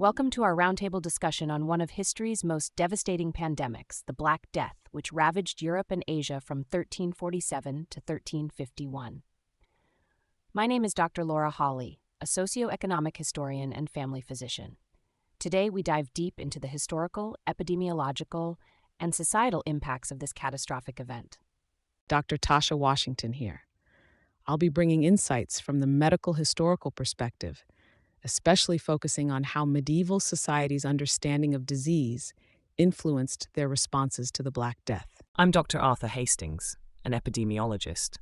Welcome to our roundtable discussion on one of history's most devastating pandemics, the Black Death, which ravaged Europe and Asia from 1347 to 1351. My name is Dr. Laura Hawley, a socio-economic historian and family physician. Today we dive deep into the historical, epidemiological, and societal impacts of this catastrophic event. Dr. Tasha Washington here. I'll be bringing insights from the medical historical perspective, especially focusing on how medieval society's understanding of disease influenced their responses to the Black Death. I'm Dr. Arthur Hastings, an epidemiologist.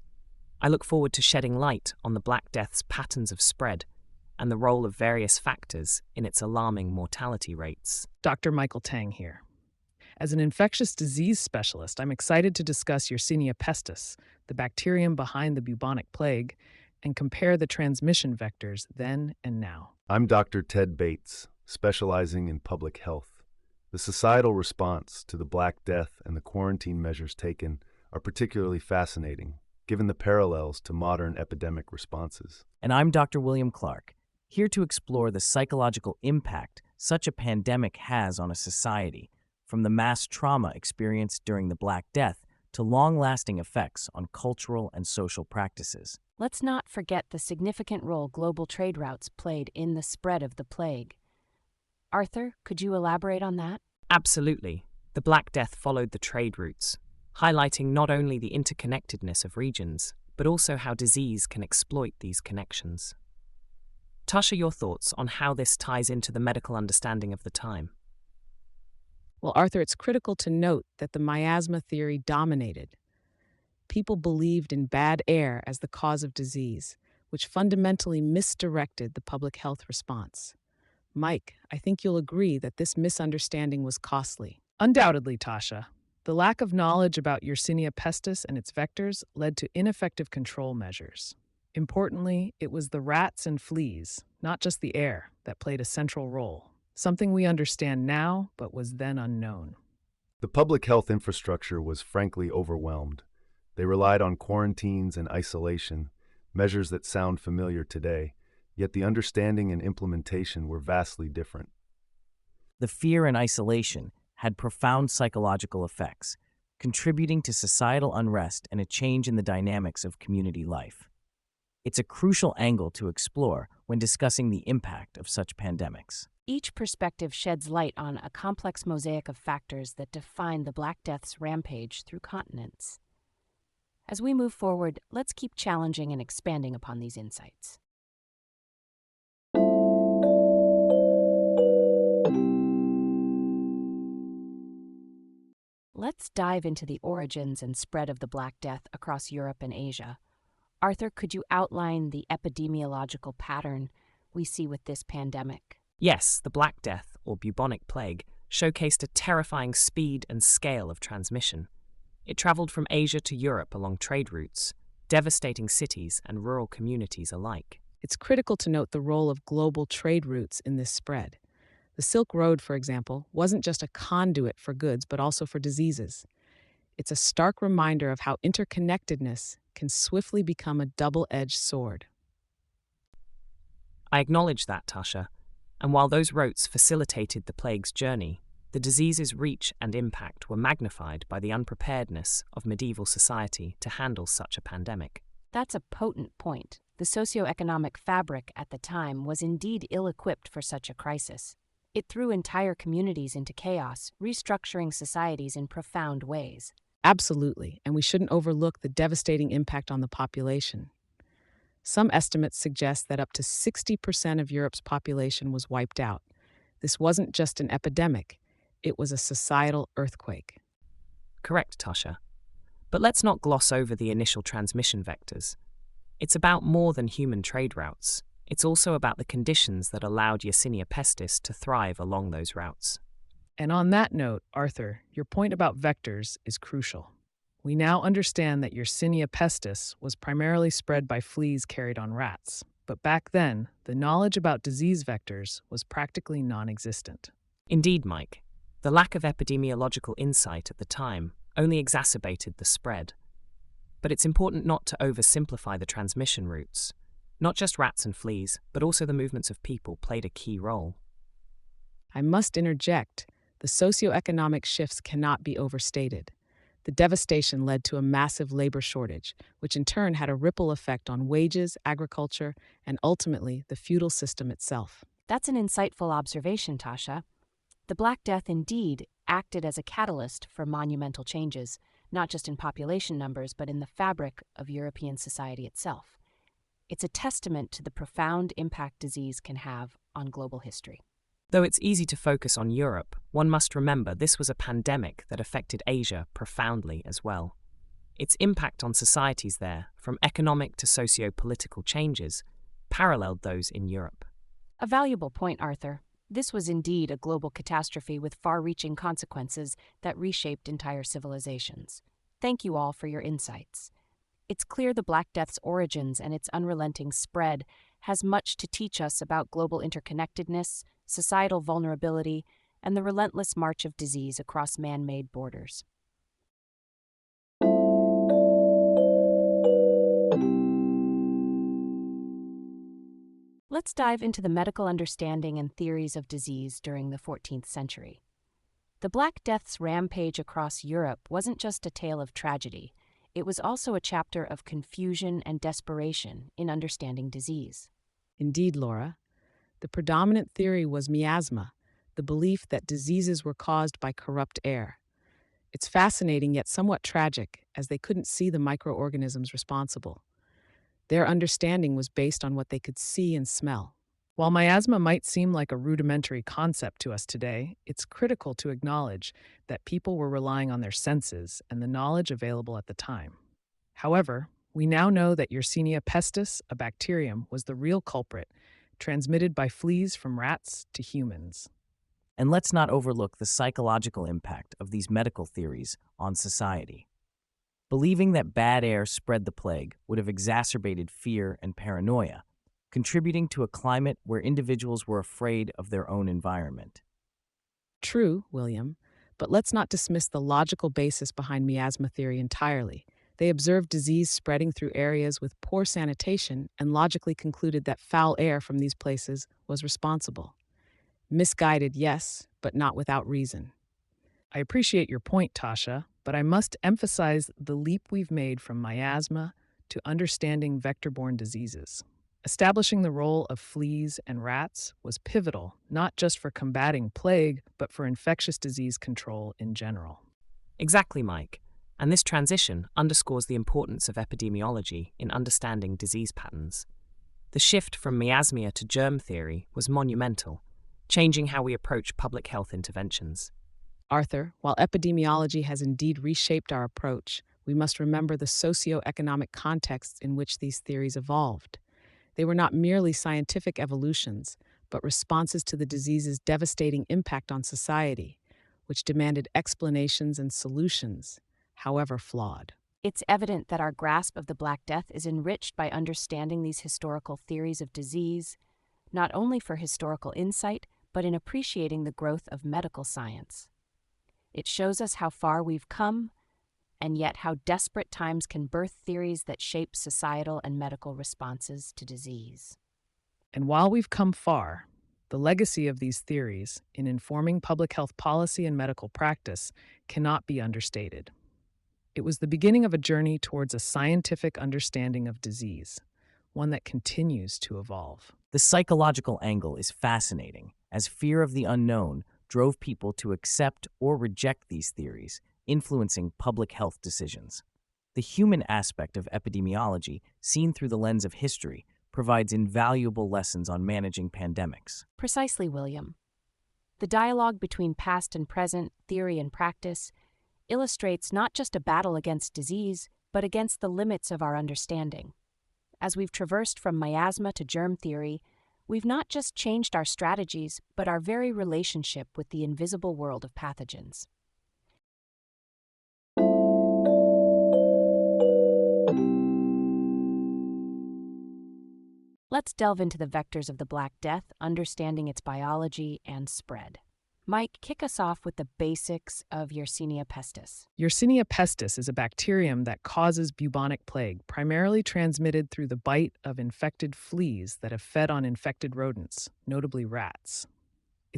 I look forward to shedding light on the Black Death's patterns of spread and the role of various factors in its alarming mortality rates. Dr. Michael Tang here. As an infectious disease specialist, I'm excited to discuss Yersinia pestis, the bacterium behind the bubonic plague, and compare the transmission vectors then and now. I'm Dr. Ted Bates, specializing in public health. The societal response to the Black Death and the quarantine measures taken are particularly fascinating, given the parallels to modern epidemic responses. And I'm Dr. William Clark, here to explore the psychological impact such a pandemic has on a society, from the mass trauma experienced during the Black Death to long-lasting effects on cultural and social practices. Let's not forget the significant role global trade routes played in the spread of the plague. Arthur, could you elaborate on that? Absolutely. The Black Death followed the trade routes, highlighting not only the interconnectedness of regions, but also how disease can exploit these connections. Tasha, your thoughts on how this ties into the medical understanding of the time? Well, Arthur, it's critical to note that the miasma theory dominated. People believed in bad air as the cause of disease, which fundamentally misdirected the public health response. Mike, I think you'll agree that this misunderstanding was costly. Undoubtedly, Tasha. The lack of knowledge about Yersinia pestis and its vectors led to ineffective control measures. Importantly, it was the rats and fleas, not just the air, that played a central role, something we understand now but was then unknown. The public health infrastructure was frankly overwhelmed. They relied on quarantines and isolation, measures that sound familiar today, yet the understanding and implementation were vastly different. The fear and isolation had profound psychological effects, contributing to societal unrest and a change in the dynamics of community life. It's a crucial angle to explore when discussing the impact of such pandemics. Each perspective sheds light on a complex mosaic of factors that define the Black Death's rampage through continents. As we move forward, let's keep challenging and expanding upon these insights. Let's dive into the origins and spread of the Black Death across Europe and Asia. Arthur, could you outline the epidemiological pattern we see with this pandemic? Yes, the Black Death, or bubonic plague, showcased a terrifying speed and scale of transmission. It traveled from Asia to Europe along trade routes, devastating cities and rural communities alike. It's critical to note the role of global trade routes in this spread. The Silk Road, for example, wasn't just a conduit for goods, but also for diseases. It's a stark reminder of how interconnectedness can swiftly become a double-edged sword. I acknowledge that, Tasha, and while those routes facilitated the plague's journey, the disease's reach and impact were magnified by the unpreparedness of medieval society to handle such a pandemic. That's a potent point. The socio-economic fabric at the time was indeed ill-equipped for such a crisis. It threw entire communities into chaos, restructuring societies in profound ways. Absolutely, and we shouldn't overlook the devastating impact on the population. Some estimates suggest that up to 60% of Europe's population was wiped out. This wasn't just an epidemic, it was a societal earthquake. Correct, Tasha. But let's not gloss over the initial transmission vectors. It's about more than human trade routes. It's also about the conditions that allowed Yersinia pestis to thrive along those routes. And on that note, Arthur, your point about vectors is crucial. We now understand that Yersinia pestis was primarily spread by fleas carried on rats, but back then, the knowledge about disease vectors was practically non-existent. Indeed, Mike. The lack of epidemiological insight at the time only exacerbated the spread. But it's important not to oversimplify the transmission routes. Not just rats and fleas, but also the movements of people played a key role. I must interject, the socio-economic shifts cannot be overstated. The devastation led to a massive labor shortage, which in turn had a ripple effect on wages, agriculture, and ultimately the feudal system itself. That's an insightful observation, Tasha. The Black Death indeed acted as a catalyst for monumental changes, not just in population numbers, but in the fabric of European society itself. It's a testament to the profound impact disease can have on global history. Though it's easy to focus on Europe, one must remember this was a pandemic that affected Asia profoundly as well. Its impact on societies there, from economic to socio-political changes, paralleled those in Europe. A valuable point, Arthur. This was indeed a global catastrophe with far-reaching consequences that reshaped entire civilizations. Thank you all for your insights. It's clear the Black Death's origins and its unrelenting spread has much to teach us about global interconnectedness, societal vulnerability, and the relentless march of disease across man-made borders. Let's dive into the medical understanding and theories of disease during the 14th century. The Black Death's rampage across Europe wasn't just a tale of tragedy. It was also a chapter of confusion and desperation in understanding disease. Indeed, Laura. The predominant theory was miasma, the belief that diseases were caused by corrupt air. It's fascinating yet somewhat tragic, as they couldn't see the microorganisms responsible. Their understanding was based on what they could see and smell. While miasma might seem like a rudimentary concept to us today, it's critical to acknowledge that people were relying on their senses and the knowledge available at the time. However, we now know that Yersinia pestis, a bacterium, was the real culprit, transmitted by fleas from rats to humans. And let's not overlook the psychological impact of these medical theories on society. Believing that bad air spread the plague would have exacerbated fear and paranoia, contributing to a climate where individuals were afraid of their own environment. True, William, but let's not dismiss the logical basis behind miasma theory entirely. They observed disease spreading through areas with poor sanitation and logically concluded that foul air from these places was responsible. Misguided, yes, but not without reason. I appreciate your point, Tasha, but I must emphasize the leap we've made from miasma to understanding vector-borne diseases. Establishing the role of fleas and rats was pivotal, not just for combating plague, but for infectious disease control in general. Exactly, Mike. And this transition underscores the importance of epidemiology in understanding disease patterns. The shift from miasma to germ theory was monumental, changing how we approach public health interventions. Arthur, while epidemiology has indeed reshaped our approach, we must remember the socio-economic contexts in which these theories evolved. They were not merely scientific evolutions, but responses to the disease's devastating impact on society, which demanded explanations and solutions, however flawed. It's evident that our grasp of the Black Death is enriched by understanding these historical theories of disease, not only for historical insight, but in appreciating the growth of medical science. It shows us how far we've come, and yet how desperate times can birth theories that shape societal and medical responses to disease. And while we've come far, the legacy of these theories in informing public health policy and medical practice cannot be understated. It was the beginning of a journey towards a scientific understanding of disease, one that continues to evolve. The psychological angle is fascinating, as fear of the unknown drove people to accept or reject these theories, influencing public health decisions. The human aspect of epidemiology, seen through the lens of history, provides invaluable lessons on managing pandemics. Precisely, William. The dialogue between past and present, theory and practice, illustrates not just a battle against disease, but against the limits of our understanding. As we've traversed from miasma to germ theory, we've not just changed our strategies, but our very relationship with the invisible world of pathogens. Let's delve into the vectors of the Black Death, understanding its biology and spread. Mike, kick us off with the basics of Yersinia pestis. Yersinia pestis is a bacterium that causes bubonic plague, primarily transmitted through the bite of infected fleas that have fed on infected rodents, notably rats.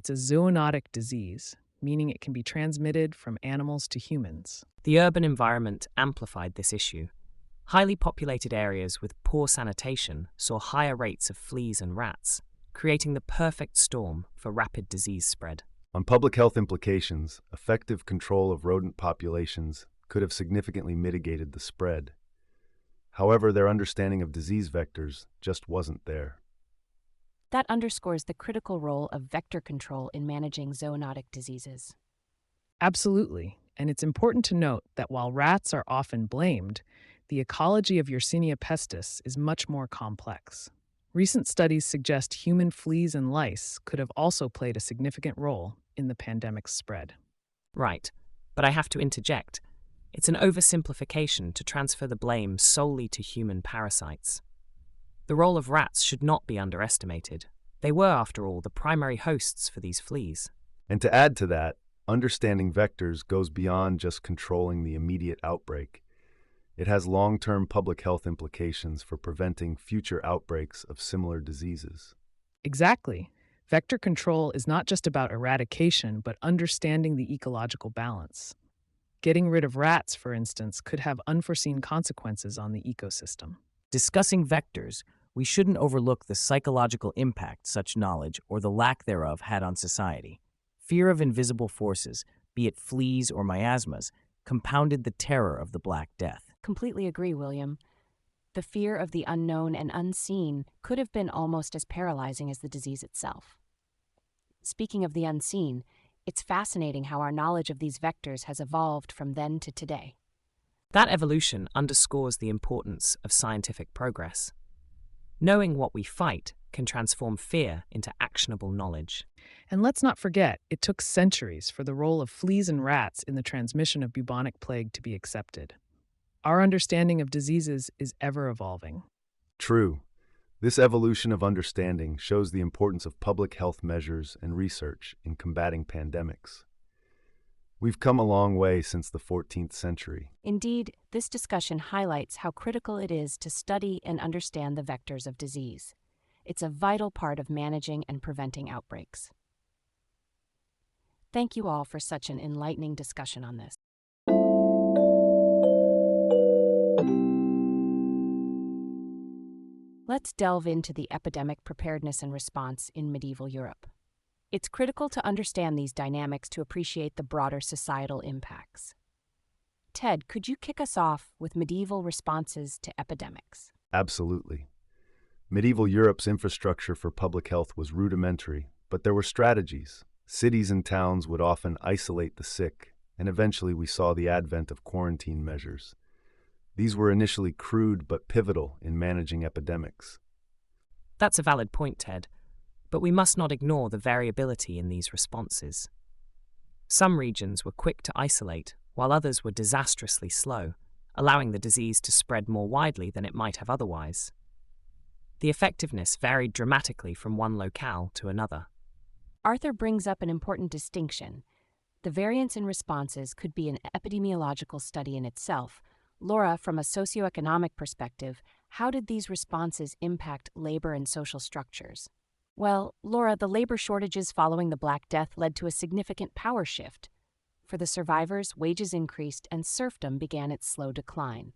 It's a zoonotic disease, meaning it can be transmitted from animals to humans. The urban environment amplified this issue. Highly populated areas with poor sanitation saw higher rates of fleas and rats, creating the perfect storm for rapid disease spread. On public health implications, effective control of rodent populations could have significantly mitigated the spread. However, their understanding of disease vectors just wasn't there. That underscores the critical role of vector control in managing zoonotic diseases. Absolutely, and it's important to note that while rats are often blamed, the ecology of Yersinia pestis is much more complex. Recent studies suggest human fleas and lice could have also played a significant role in the pandemic's spread. Right, but I have to interject. It's an oversimplification to transfer the blame solely to human parasites. The role of rats should not be underestimated. They were, after all, the primary hosts for these fleas. And to add to that, understanding vectors goes beyond just controlling the immediate outbreak. It has long-term public health implications for preventing future outbreaks of similar diseases. Exactly. Vector control is not just about eradication, but understanding the ecological balance. Getting rid of rats, for instance, could have unforeseen consequences on the ecosystem. Discussing vectors, we shouldn't overlook the psychological impact such knowledge, or the lack thereof, had on society. Fear of invisible forces, be it fleas or miasmas, compounded the terror of the Black Death. Completely agree, William. The fear of the unknown and unseen could have been almost as paralyzing as the disease itself. Speaking of the unseen, it's fascinating how our knowledge of these vectors has evolved from then to today. That evolution underscores the importance of scientific progress. Knowing what we fight can transform fear into actionable knowledge. And let's not forget, it took centuries for the role of fleas and rats in the transmission of bubonic plague to be accepted. Our understanding of diseases is ever evolving. True. This evolution of understanding shows the importance of public health measures and research in combating pandemics. We've come a long way since the 14th century. Indeed, this discussion highlights how critical it is to study and understand the vectors of disease. It's a vital part of managing and preventing outbreaks. Thank you all for such an enlightening discussion on this. Let's delve into the epidemic preparedness and response in medieval Europe. It's critical to understand these dynamics to appreciate the broader societal impacts. Ted, could you kick us off with medieval responses to epidemics? Absolutely. Medieval Europe's infrastructure for public health was rudimentary, but there were strategies. Cities and towns would often isolate the sick, and eventually we saw the advent of quarantine measures. These were initially crude but pivotal in managing epidemics. That's a valid point, Ted, but we must not ignore the variability in these responses. Some regions were quick to isolate, while others were disastrously slow, allowing the disease to spread more widely than it might have otherwise. The effectiveness varied dramatically from one locale to another. Arthur brings up an important distinction. The variance in responses could be an epidemiological study in itself. Laura, from a socio-economic perspective, how did these responses impact labor and social structures? Well, Laura, the labor shortages following the Black Death led to a significant power shift. For the survivors, wages increased and serfdom began its slow decline.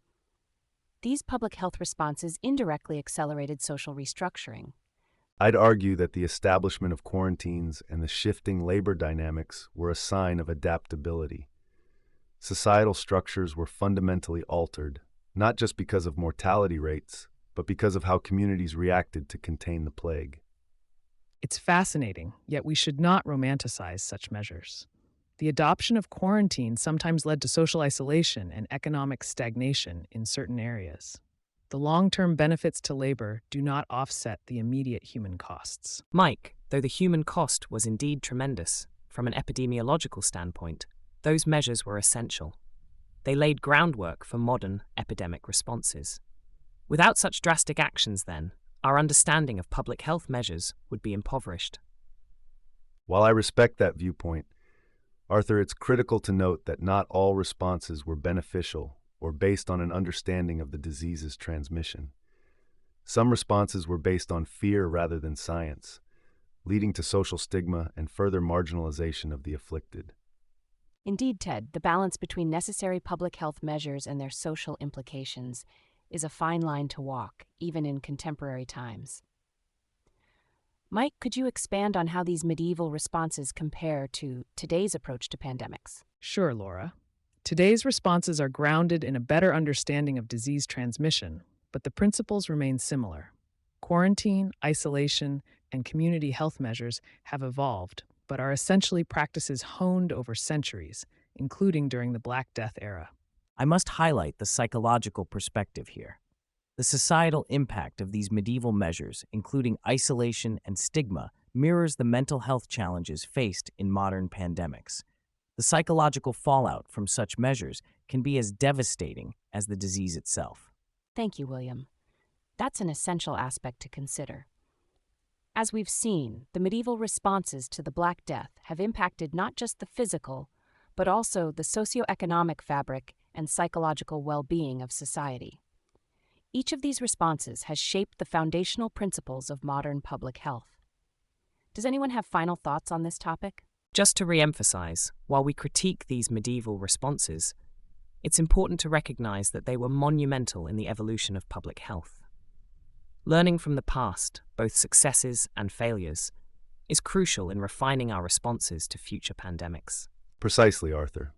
These public health responses indirectly accelerated social restructuring. I'd argue that the establishment of quarantines and the shifting labor dynamics were a sign of adaptability. Societal structures were fundamentally altered, not just because of mortality rates, but because of how communities reacted to contain the plague. It's fascinating, yet we should not romanticize such measures. The adoption of quarantine sometimes led to social isolation and economic stagnation in certain areas. The long-term benefits to labor do not offset the immediate human costs. Mike, though the human cost was indeed tremendous, from an epidemiological standpoint, those measures were essential. They laid groundwork for modern epidemic responses. Without such drastic actions, then, our understanding of public health measures would be impoverished. While I respect that viewpoint, Arthur, it's critical to note that not all responses were beneficial or based on an understanding of the disease's transmission. Some responses were based on fear rather than science. leading to social stigma and further marginalization of the afflicted. Indeed, Ted, the balance between necessary public health measures and their social implications is a fine line to walk, even in contemporary times. Mike, could you expand on how these medieval responses compare to today's approach to pandemics? Sure, Laura. Today's responses are grounded in a better understanding of disease transmission, but the principles remain similar. Quarantine, isolation, and community health measures have evolved, but are essentially practices honed over centuries, including during the Black Death era. I must highlight the psychological perspective here. The societal impact of these medieval measures, including isolation and stigma, mirrors the mental health challenges faced in modern pandemics. The psychological fallout from such measures can be as devastating as the disease itself. Thank you, William. That's an essential aspect to consider. As we've seen, the medieval responses to the Black Death have impacted not just the physical, but also the socio-economic fabric and psychological well-being of society. Each of these responses has shaped the foundational principles of modern public health. Does anyone have final thoughts on this topic? Just to re-emphasize, while we critique these medieval responses, it's important to recognize that they were monumental in the evolution of public health. Learning from the past, both successes and failures, is crucial in refining our responses to future pandemics. Precisely, Arthur.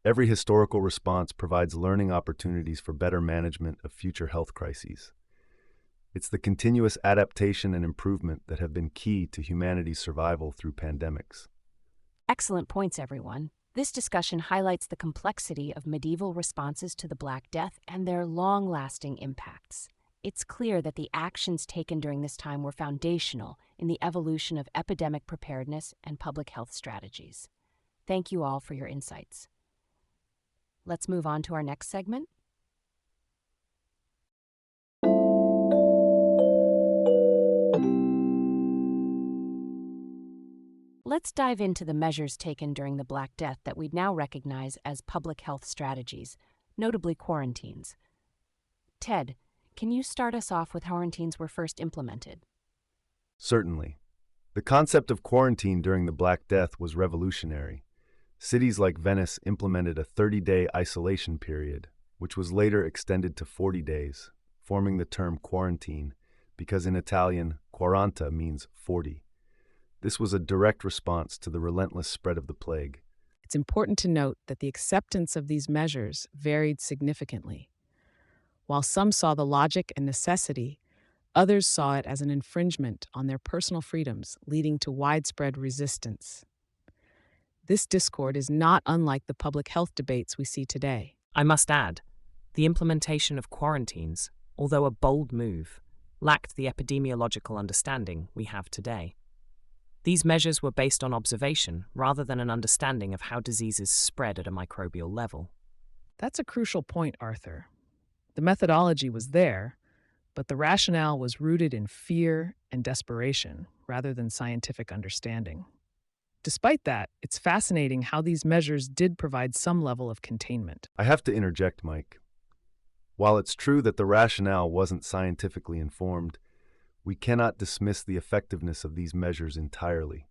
Every historical response provides learning opportunities for better management of future health crises. It's the continuous adaptation and improvement that have been key to humanity's survival through pandemics. Excellent points, everyone. This discussion highlights the complexity of medieval responses to the Black Death and their long-lasting impacts. It's clear that the actions taken during this time were foundational in the evolution of epidemic preparedness and public health strategies. Thank you all for your insights. Let's move on to our next segment. Let's dive into the measures taken during the Black Death that we'd now recognize as public health strategies, notably quarantines. Ted, can you start us off with how quarantines were first implemented? Certainly. The concept of quarantine during the Black Death was revolutionary. Cities like Venice implemented a 30-day isolation period, which was later extended to 40 days, forming the term quarantine, because in Italian, quaranta means 40. This was a direct response to the relentless spread of the plague. It's important to note that the acceptance of these measures varied significantly. While some saw the logic and necessity, others saw it as an infringement on their personal freedoms, leading to widespread resistance. This discord is not unlike the public health debates we see today. I must add, the implementation of quarantines, although a bold move, lacked the epidemiological understanding we have today. These measures were based on observation rather than an understanding of how diseases spread at a microbial level. That's a crucial point, Arthur. The methodology was there, but the rationale was rooted in fear and desperation rather than scientific understanding. Despite that, it's fascinating how these measures did provide some level of containment. I have to interject, Mike. While it's true that the rationale wasn't scientifically informed, we cannot dismiss the effectiveness of these measures entirely.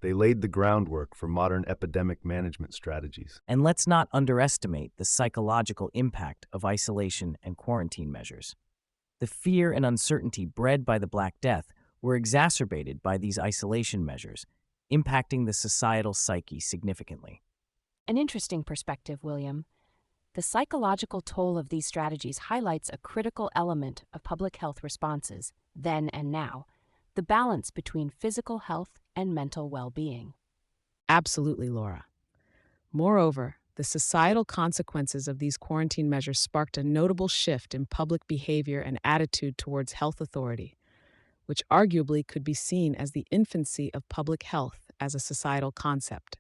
They laid the groundwork for modern epidemic management strategies. And let's not underestimate the psychological impact of isolation and quarantine measures. The fear and uncertainty bred by the Black Death were exacerbated by these isolation measures, impacting the societal psyche significantly. An interesting perspective, William. The psychological toll of these strategies highlights a critical element of public health responses, then and now, the balance between physical health and mental well-being. Absolutely, Laura. Moreover, the societal consequences of these quarantine measures sparked a notable shift in public behavior and attitude towards health authority, which arguably could be seen as the infancy of public health as a societal concept.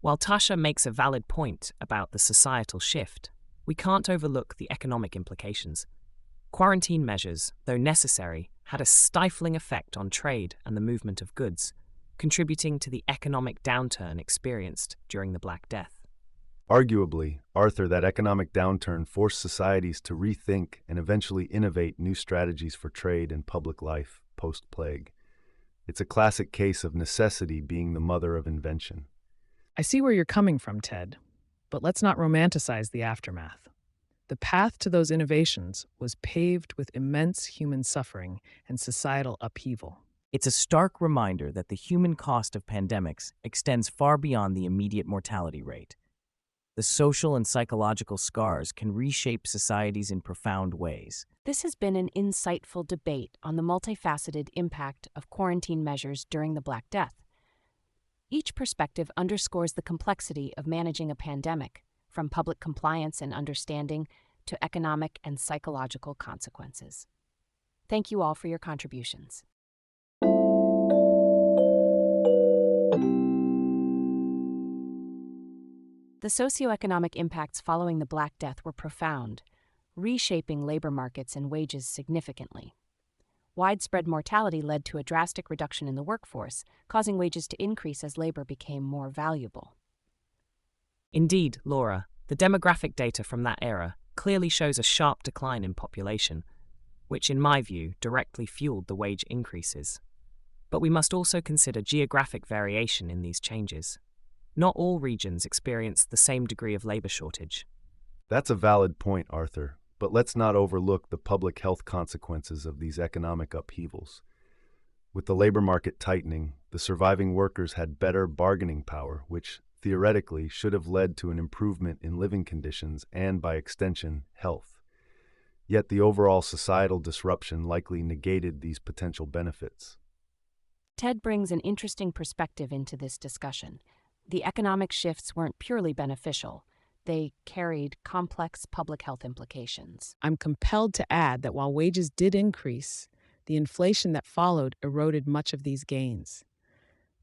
While Tasha makes a valid point about the societal shift, we can't overlook the economic implications. Quarantine measures, though necessary, had a stifling effect on trade and the movement of goods, contributing to the economic downturn experienced during the Black Death. Arguably, Arthur, that economic downturn forced societies to rethink and eventually innovate new strategies for trade and public life post-plague. It's a classic case of necessity being the mother of invention. I see where you're coming from, Ted, but let's not romanticize the aftermath. The path to those innovations was paved with immense human suffering and societal upheaval. It's a stark reminder that the human cost of pandemics extends far beyond the immediate mortality rate. The social and psychological scars can reshape societies in profound ways. This has been an insightful debate on the multifaceted impact of quarantine measures during the Black Death. Each perspective underscores the complexity of managing a pandemic, from public compliance and understanding to economic and psychological consequences. Thank you all for your contributions. The socioeconomic impacts following the Black Death were profound, reshaping labor markets and wages significantly. Widespread mortality led to a drastic reduction in the workforce, causing wages to increase as labor became more valuable. Indeed, Laura, the demographic data from that era clearly shows a sharp decline in population, which in my view directly fueled the wage increases. But we must also consider geographic variation in these changes. Not all regions experienced the same degree of labor shortage. That's a valid point, Arthur, but let's not overlook the public health consequences of these economic upheavals. With the labor market tightening, the surviving workers had better bargaining power, which theoretically should have led to an improvement in living conditions and, by extension, health. Yet the overall societal disruption likely negated these potential benefits. Ted brings an interesting perspective into this discussion. The economic shifts weren't purely beneficial. They carried complex public health implications. I'm compelled to add that while wages did increase, the inflation that followed eroded much of these gains.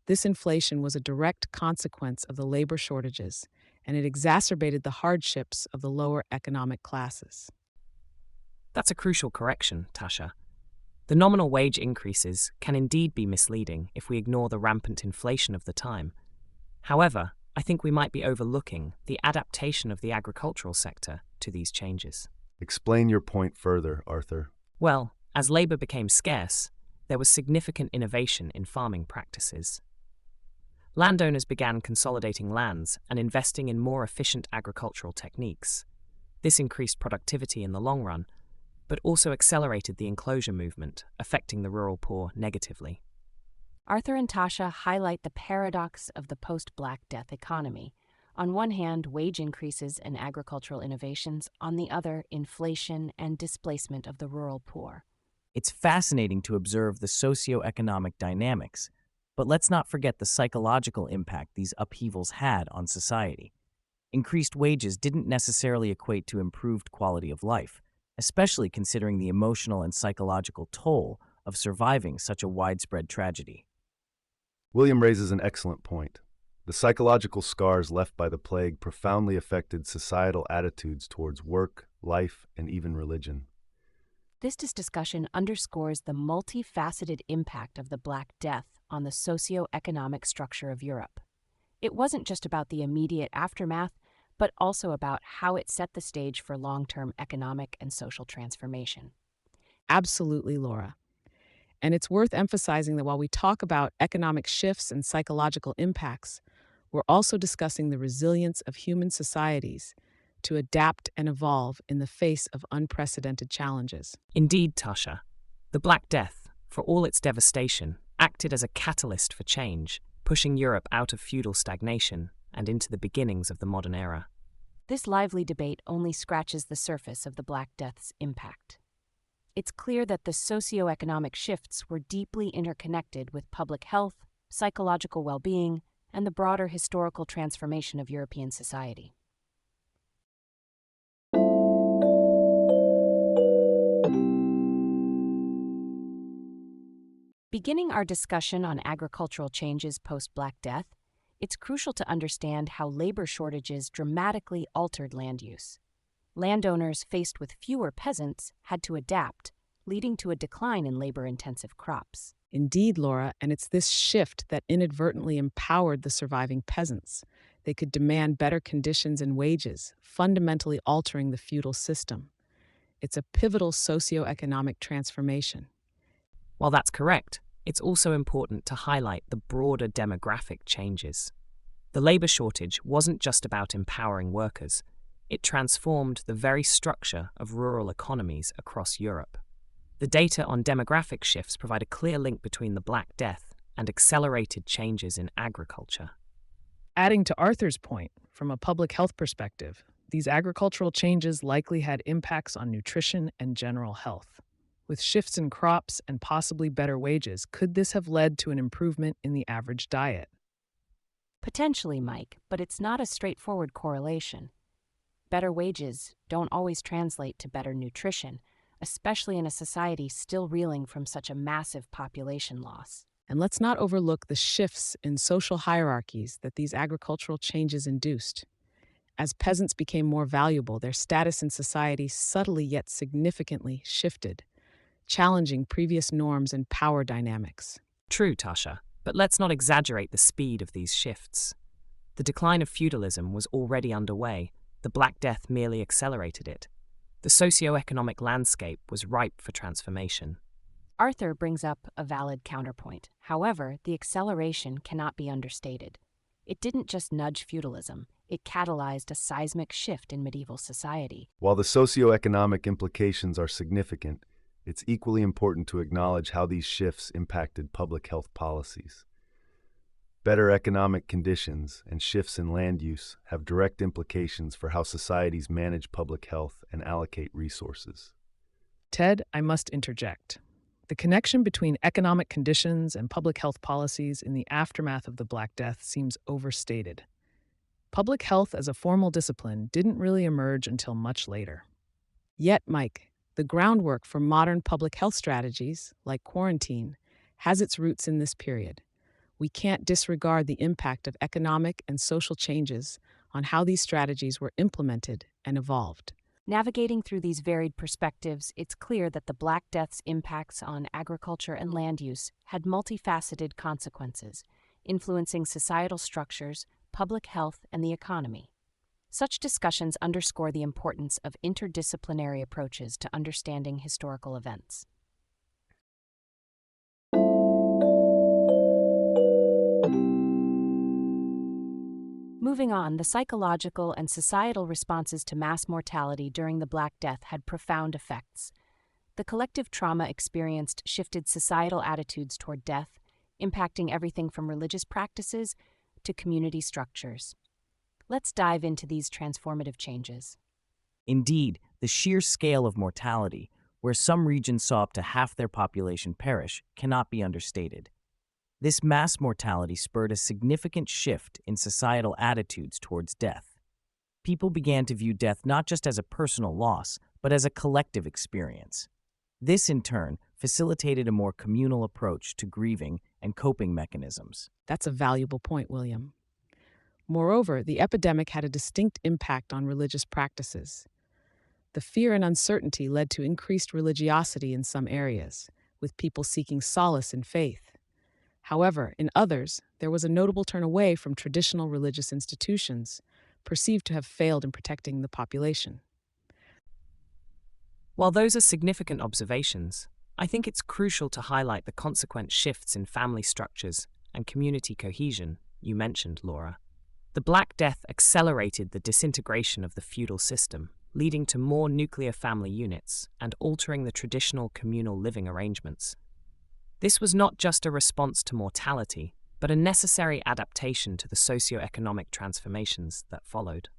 This inflation was a direct consequence of the labor shortages, and it exacerbated the hardships of the lower economic classes. That's a crucial correction, Tasha. The nominal wage increases can indeed be misleading if we ignore the rampant inflation of the time. However, I think we might be overlooking the adaptation of the agricultural sector to these changes. Explain your point further, Arthur. Well, as labor became scarce, there was significant innovation in farming practices. Landowners began consolidating lands and investing in more efficient agricultural techniques. This increased productivity in the long run, but also accelerated the enclosure movement, affecting the rural poor negatively. Arthur and Tasha highlight the paradox of the post-Black Death economy. On one hand, wage increases and agricultural innovations, on the other, inflation and displacement of the rural poor. It's fascinating to observe the socio-economic dynamics, but let's not forget the psychological impact these upheavals had on society. Increased wages didn't necessarily equate to improved quality of life, especially considering the emotional and psychological toll of surviving such a widespread tragedy. William raises an excellent point. The psychological scars left by the plague profoundly affected societal attitudes towards work, life, and even religion. This discussion underscores the multifaceted impact of the Black Death on the socio-economic structure of Europe. It wasn't just about the immediate aftermath, but also about how it set the stage for long-term economic and social transformation. Absolutely, Laura. And it's worth emphasizing that while we talk about economic shifts and psychological impacts, we're also discussing the resilience of human societies to adapt and evolve in the face of unprecedented challenges. Indeed, Tasha, the Black Death, for all its devastation, acted as a catalyst for change, pushing Europe out of feudal stagnation and into the beginnings of the modern era. This lively debate only scratches the surface of the Black Death's impact. It's clear that the socio-economic shifts were deeply interconnected with public health, psychological well-being, and the broader historical transformation of European society. Beginning our discussion on agricultural changes post-Black Death, it's crucial to understand how labor shortages dramatically altered land use. Landowners faced with fewer peasants had to adapt, leading to a decline in labor-intensive crops. Indeed, Laura, and it's this shift that inadvertently empowered the surviving peasants. They could demand better conditions and wages, fundamentally altering the feudal system. It's a pivotal socio-economic transformation. While that's correct, it's also important to highlight the broader demographic changes. The labor shortage wasn't just about empowering workers, it transformed the very structure of rural economies across Europe. The data on demographic shifts provide a clear link between the Black Death and accelerated changes in agriculture. Adding to Arthur's point, from a public health perspective, these agricultural changes likely had impacts on nutrition and general health. With shifts in crops and possibly better wages, could this have led to an improvement in the average diet? Potentially, Mike, but it's not a straightforward correlation. Better wages don't always translate to better nutrition, especially in a society still reeling from such a massive population loss. And let's not overlook the shifts in social hierarchies that these agricultural changes induced. As peasants became more valuable, their status in society subtly yet significantly shifted, challenging previous norms and power dynamics. True, Tasha, but let's not exaggerate the speed of these shifts. The decline of feudalism was already underway. The Black Death merely accelerated it. The socio-economic landscape was ripe for transformation. Arthur brings up a valid counterpoint. However, the acceleration cannot be understated. It didn't just nudge feudalism, it catalyzed a seismic shift in medieval society. While the socio-economic implications are significant, it's equally important to acknowledge how these shifts impacted public health policies. Better economic conditions and shifts in land use have direct implications for how societies manage public health and allocate resources. Ted, I must interject. The connection between economic conditions and public health policies in the aftermath of the Black Death seems overstated. Public health as a formal discipline didn't really emerge until much later. Yet, Mike, the groundwork for modern public health strategies, like quarantine, has its roots in this period. We can't disregard the impact of economic and social changes on how these strategies were implemented and evolved. Navigating through these varied perspectives, it's clear that the Black Death's impacts on agriculture and land use had multifaceted consequences, influencing societal structures, public health, and the economy. Such discussions underscore the importance of interdisciplinary approaches to understanding historical events. Moving on, the psychological and societal responses to mass mortality during the Black Death had profound effects. The collective trauma experienced shifted societal attitudes toward death, impacting everything from religious practices to community structures. Let's dive into these transformative changes. Indeed, the sheer scale of mortality, where some regions saw up to half their population perish, cannot be understated. This mass mortality spurred a significant shift in societal attitudes towards death. People began to view death not just as a personal loss, but as a collective experience. This, in turn, facilitated a more communal approach to grieving and coping mechanisms. That's a valuable point, William. Moreover, the epidemic had a distinct impact on religious practices. The fear and uncertainty led to increased religiosity in some areas, with people seeking solace in faith. However, in others, there was a notable turn away from traditional religious institutions, perceived to have failed in protecting the population. While those are significant observations, I think it's crucial to highlight the consequent shifts in family structures and community cohesion you mentioned, Laura. The Black Death accelerated the disintegration of the feudal system, leading to more nuclear family units and altering the traditional communal living arrangements. This was not just a response to mortality, but a necessary adaptation to the socio-economic transformations that followed.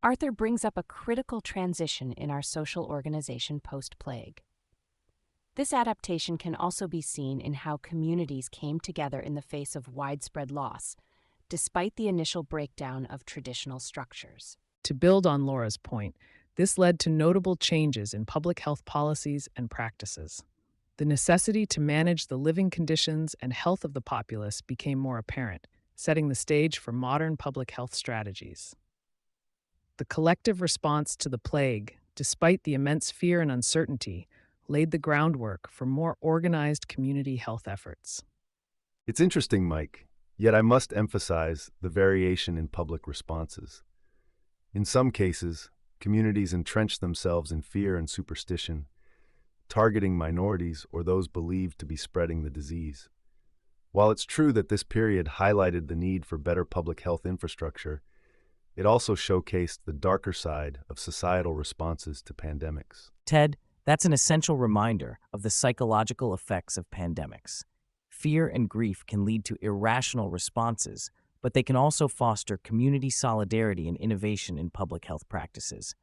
Arthur brings up a critical transition in our social organization post-plague. This adaptation can also be seen in how communities came together in the face of widespread loss, despite the initial breakdown of traditional structures. To build on Laura's point, this led to notable changes in public health policies and practices. The necessity to manage the living conditions and health of the populace became more apparent, setting the stage for modern public health strategies. The collective response to the plague, despite the immense fear and uncertainty, laid the groundwork for more organized community health efforts. It's interesting, Mike, yet I must emphasize the variation in public responses. In some cases, communities entrenched themselves in fear and superstition, targeting minorities or those believed to be spreading the disease. While it's true that this period highlighted the need for better public health infrastructure, it also showcased the darker side of societal responses to pandemics. Ted, that's an essential reminder of the psychological effects of pandemics. Fear and grief can lead to irrational responses, but they can also foster community solidarity and innovation in public health practices.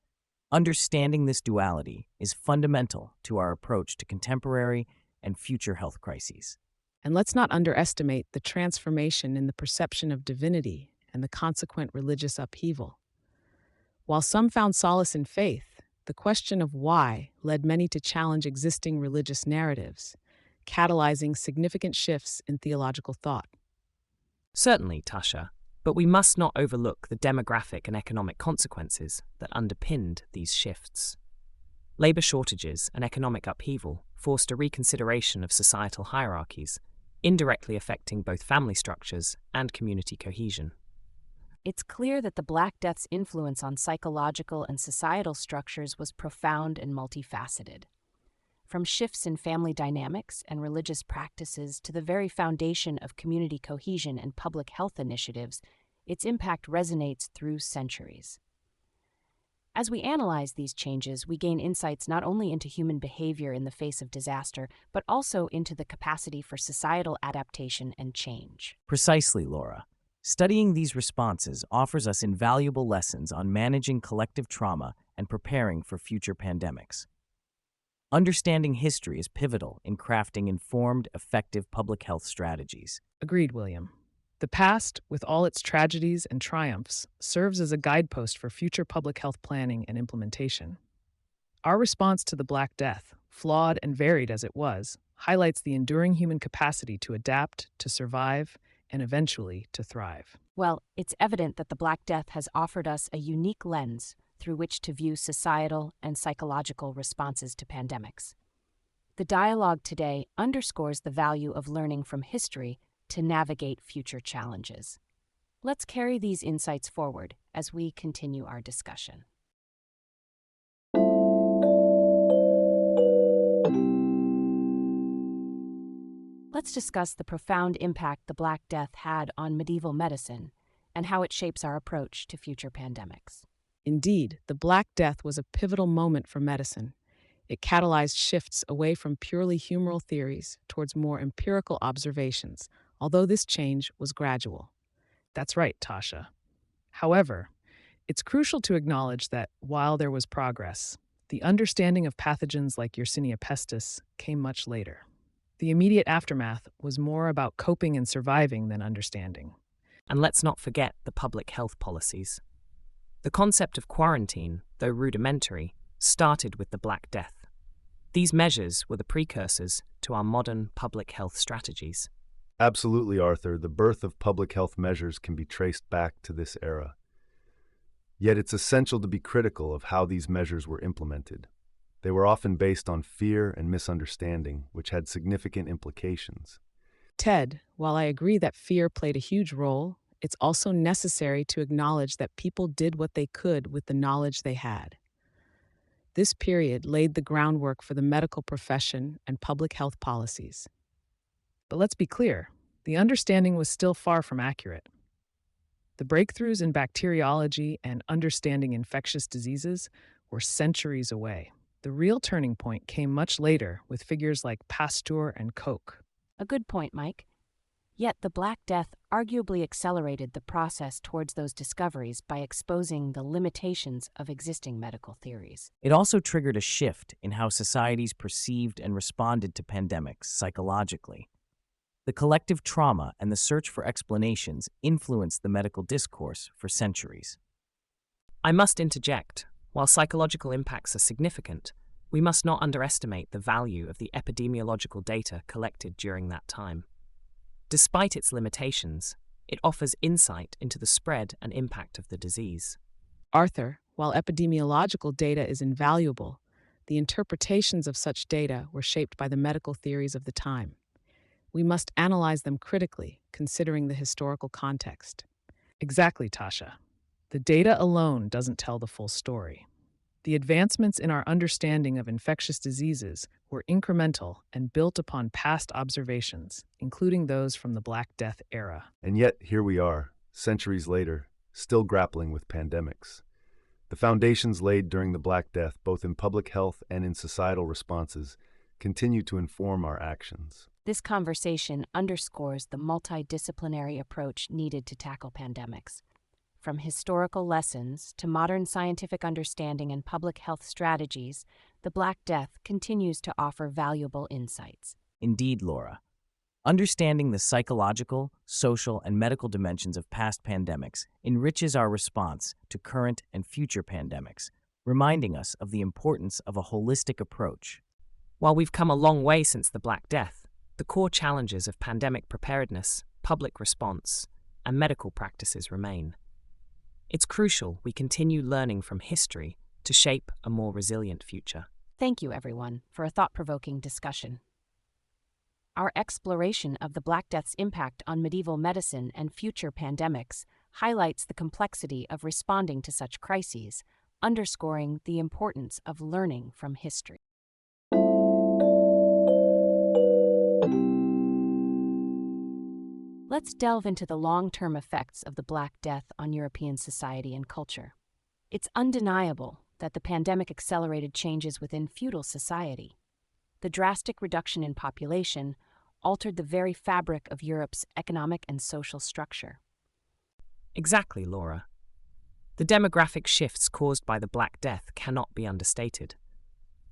Understanding this duality is fundamental to our approach to contemporary and future health crises. And let's not underestimate the transformation in the perception of divinity and the consequent religious upheaval. While some found solace in faith, the question of why led many to challenge existing religious narratives, catalyzing significant shifts in theological thought. Certainly, Tasha, but we must not overlook the demographic and economic consequences that underpinned these shifts. Labour shortages and economic upheaval forced a reconsideration of societal hierarchies, indirectly affecting both family structures and community cohesion. It's clear that the Black Death's influence on psychological and societal structures was profound and multifaceted. From shifts in family dynamics and religious practices to the very foundation of community cohesion and public health initiatives, its impact resonates through centuries. As we analyze these changes, we gain insights not only into human behavior in the face of disaster, but also into the capacity for societal adaptation and change. Precisely, Laura. Studying these responses offers us invaluable lessons on managing collective trauma and preparing for future pandemics. Understanding history is pivotal in crafting informed, effective public health strategies. Agreed, William. The past, with all its tragedies and triumphs, serves as a guidepost for future public health planning and implementation. Our response to the Black Death, flawed and varied as it was, highlights the enduring human capacity to adapt, to survive, and eventually to thrive. Well, it's evident that the Black Death has offered us a unique lens through which to view societal and psychological responses to pandemics. The dialogue today underscores the value of learning from history to navigate future challenges. Let's carry these insights forward as we continue our discussion. Let's discuss the profound impact the Black Death had on medieval medicine and how it shapes our approach to future pandemics. Indeed, the Black Death was a pivotal moment for medicine. It catalyzed shifts away from purely humoral theories towards more empirical observations, although this change was gradual. That's right, Tasha. However, it's crucial to acknowledge that while there was progress, the understanding of pathogens like Yersinia pestis came much later. The immediate aftermath was more about coping and surviving than understanding. And let's not forget the public health policies. The concept of quarantine, though rudimentary, started with the Black Death. These measures were the precursors to our modern public health strategies. Absolutely, Arthur. The birth of public health measures can be traced back to this era. Yet it's essential to be critical of how these measures were implemented. They were often based on fear and misunderstanding, which had significant implications. Ted, while I agree that fear played a huge role, it's also necessary to acknowledge that people did what they could with the knowledge they had. This period laid the groundwork for the medical profession and public health policies. But let's be clear, the understanding was still far from accurate. The breakthroughs in bacteriology and understanding infectious diseases were centuries away. The real turning point came much later with figures like Pasteur and Koch. A good point, Mike. Yet the Black Death arguably accelerated the process towards those discoveries by exposing the limitations of existing medical theories. It also triggered a shift in how societies perceived and responded to pandemics psychologically. The collective trauma and the search for explanations influenced the medical discourse for centuries. I must interject. While psychological impacts are significant, we must not underestimate the value of the epidemiological data collected during that time. Despite its limitations, it offers insight into the spread and impact of the disease. Arthur, while epidemiological data is invaluable, the interpretations of such data were shaped by the medical theories of the time. We must analyze them critically, considering the historical context. Exactly, Tasha. The data alone doesn't tell the full story. The advancements in our understanding of infectious diseases were incremental and built upon past observations, including those from the Black Death era. And yet, here we are, centuries later, still grappling with pandemics. The foundations laid during the Black Death, both in public health and in societal responses, continue to inform our actions. This conversation underscores the multidisciplinary approach needed to tackle pandemics. From historical lessons to modern scientific understanding and public health strategies, the Black Death continues to offer valuable insights. Indeed, Laura. Understanding the psychological, social, and medical dimensions of past pandemics enriches our response to current and future pandemics, reminding us of the importance of a holistic approach. While we've come a long way since the Black Death, the core challenges of pandemic preparedness, public response, and medical practices remain. It's crucial we continue learning from history to shape a more resilient future. Thank you, everyone, for a thought-provoking discussion. Our exploration of the Black Death's impact on medieval medicine and future pandemics highlights the complexity of responding to such crises, underscoring the importance of learning from history. Let's delve into the long-term effects of the Black Death on European society and culture. It's undeniable that the pandemic accelerated changes within feudal society. The drastic reduction in population altered the very fabric of Europe's economic and social structure. Exactly, Laura. The demographic shifts caused by the Black Death cannot be understated.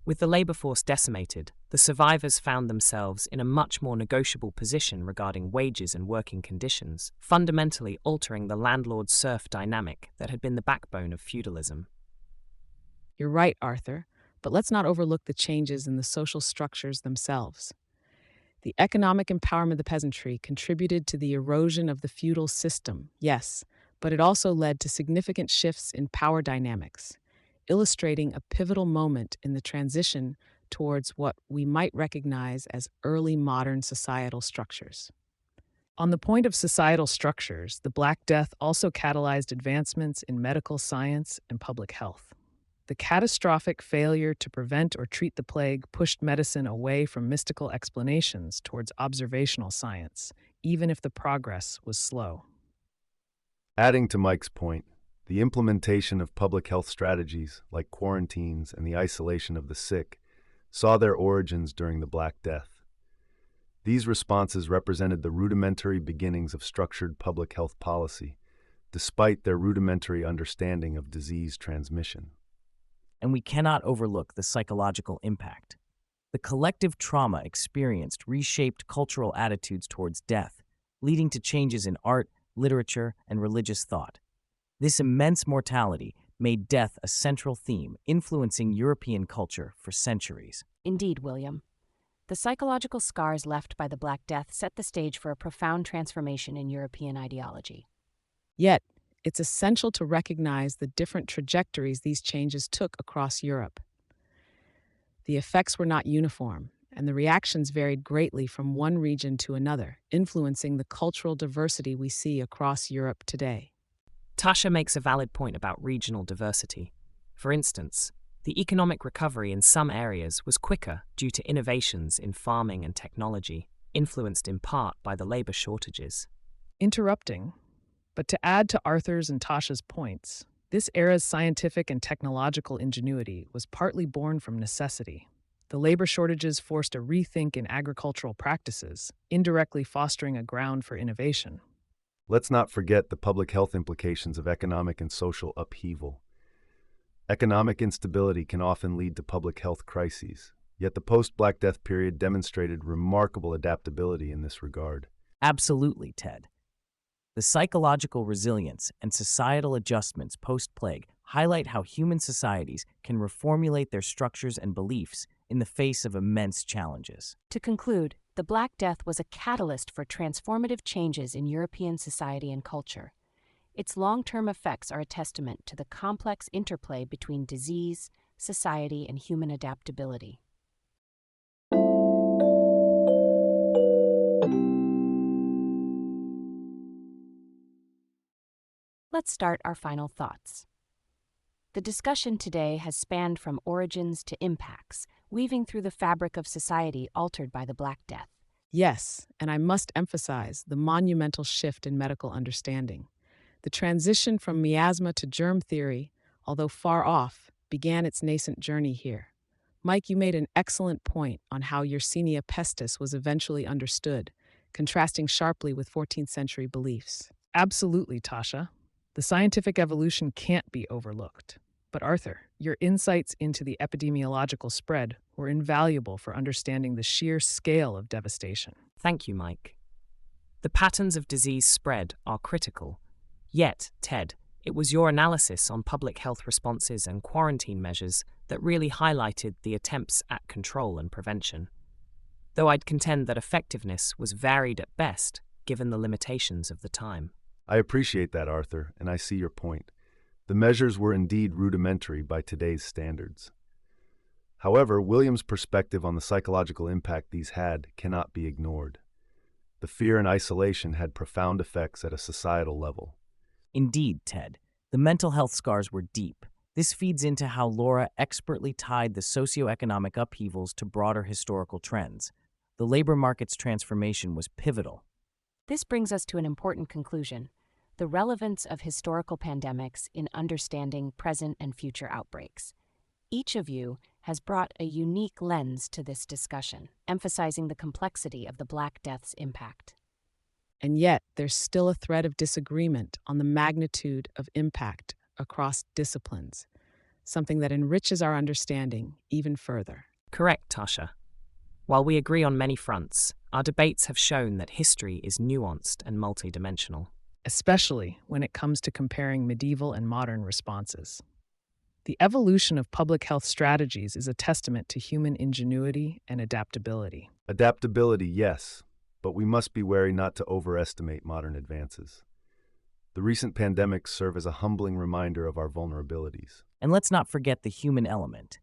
With the labor force decimated, the survivors found themselves in a much more negotiable position regarding wages and working conditions, fundamentally altering the landlord-serf dynamic that had been the backbone of feudalism. You're right, Arthur, but let's not overlook the changes in the social structures themselves. The economic empowerment of the peasantry contributed to the erosion of the feudal system, yes, but it also led to significant shifts in power dynamics, illustrating a pivotal moment in the transition towards what we might recognize as early modern societal structures. On the point of societal structures, the Black Death also catalyzed advancements in medical science and public health. The catastrophic failure to prevent or treat the plague pushed medicine away from mystical explanations towards observational science, even if the progress was slow. Adding to Mike's point, the implementation of public health strategies like quarantines and the isolation of the sick saw their origins during the Black Death. These responses represented the rudimentary beginnings of structured public health policy, despite their rudimentary understanding of disease transmission. And we cannot overlook the psychological impact. The collective trauma experienced reshaped cultural attitudes towards death, leading to changes in art, literature, and religious thought. This immense mortality made death a central theme, influencing European culture for centuries. Indeed, William. The psychological scars left by the Black Death set the stage for a profound transformation in European ideology. Yet, it's essential to recognize the different trajectories these changes took across Europe. The effects were not uniform, and the reactions varied greatly from one region to another, influencing the cultural diversity we see across Europe today. Tasha makes a valid point about regional diversity. For instance, the economic recovery in some areas was quicker due to innovations in farming and technology, influenced in part by the labor shortages. Interrupting, but to add to Arthur's and Tasha's points, this era's scientific and technological ingenuity was partly born from necessity. The labor shortages forced a rethink in agricultural practices, indirectly fostering a ground for innovation. Let's not forget the public health implications of economic and social upheaval. Economic instability can often lead to public health crises, yet the post-Black Death period demonstrated remarkable adaptability in this regard. Absolutely, Ted. The psychological resilience and societal adjustments post-plague highlight how human societies can reformulate their structures and beliefs in the face of immense challenges. To conclude, the Black Death was a catalyst for transformative changes in European society and culture. Its long-term effects are a testament to the complex interplay between disease, society, and human adaptability. Let's start our final thoughts. The discussion today has spanned from origins to impacts, weaving through the fabric of society altered by the Black Death. Yes, and I must emphasize the monumental shift in medical understanding. The transition from miasma to germ theory, although far off, began its nascent journey here. Mike, you made an excellent point on how Yersinia pestis was eventually understood, contrasting sharply with 14th century beliefs. Absolutely, Tasha. The scientific evolution can't be overlooked. But Arthur, your insights into the epidemiological spread were invaluable for understanding the sheer scale of devastation. Thank you, Mike. The patterns of disease spread are critical. Yet, Ted, it was your analysis on public health responses and quarantine measures that really highlighted the attempts at control and prevention. Though I'd contend that effectiveness was varied at best, given the limitations of the time. I appreciate that, Arthur, and I see your point. The measures were indeed rudimentary by today's standards. However, William's perspective on the psychological impact these had cannot be ignored. The fear and isolation had profound effects at a societal level. Indeed, Ted, the mental health scars were deep. This feeds into how Laura expertly tied the socio-economic upheavals to broader historical trends. The labor market's transformation was pivotal. This brings us to an important conclusion: the relevance of historical pandemics in understanding present and future outbreaks. Each of you has brought a unique lens to this discussion, emphasizing the complexity of the Black Death's impact. And yet, there's still a thread of disagreement on the magnitude of impact across disciplines, something that enriches our understanding even further. Correct, Tasha. While we agree on many fronts, our debates have shown that history is nuanced and multidimensional. Especially when it comes to comparing medieval and modern responses. The evolution of public health strategies is a testament to human ingenuity and adaptability. Adaptability, yes, but we must be wary not to overestimate modern advances. The recent pandemics serve as a humbling reminder of our vulnerabilities. And let's not forget the human element.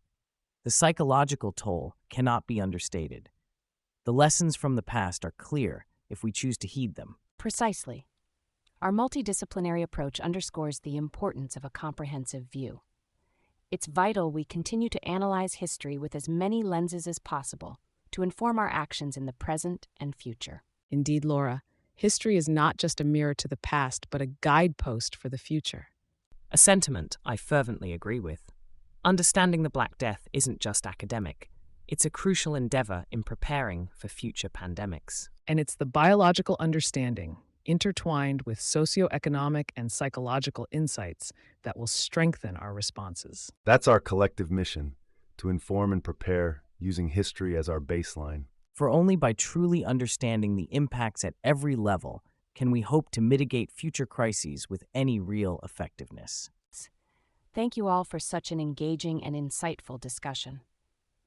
The psychological toll cannot be understated. The lessons from the past are clear if we choose to heed them. Precisely. Our multidisciplinary approach underscores the importance of a comprehensive view. It's vital we continue to analyze history with as many lenses as possible to inform our actions in the present and future. Indeed, Laura, history is not just a mirror to the past, but a guidepost for the future. A sentiment I fervently agree with. Understanding the Black Death isn't just academic. It's a crucial endeavor in preparing for future pandemics. And it's the biological understanding, intertwined with socio-economic and psychological insights, that will strengthen our responses. That's our collective mission, to inform and prepare using history as our baseline. For only by truly understanding the impacts at every level can we hope to mitigate future crises with any real effectiveness. Thank you all for such an engaging and insightful discussion.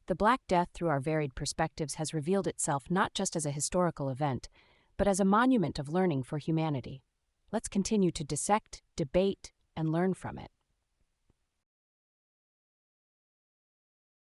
The Black Death, through our varied perspectives, has revealed itself not just as a historical event, but as a monument of learning for humanity. Let's continue to dissect, debate, and learn from it.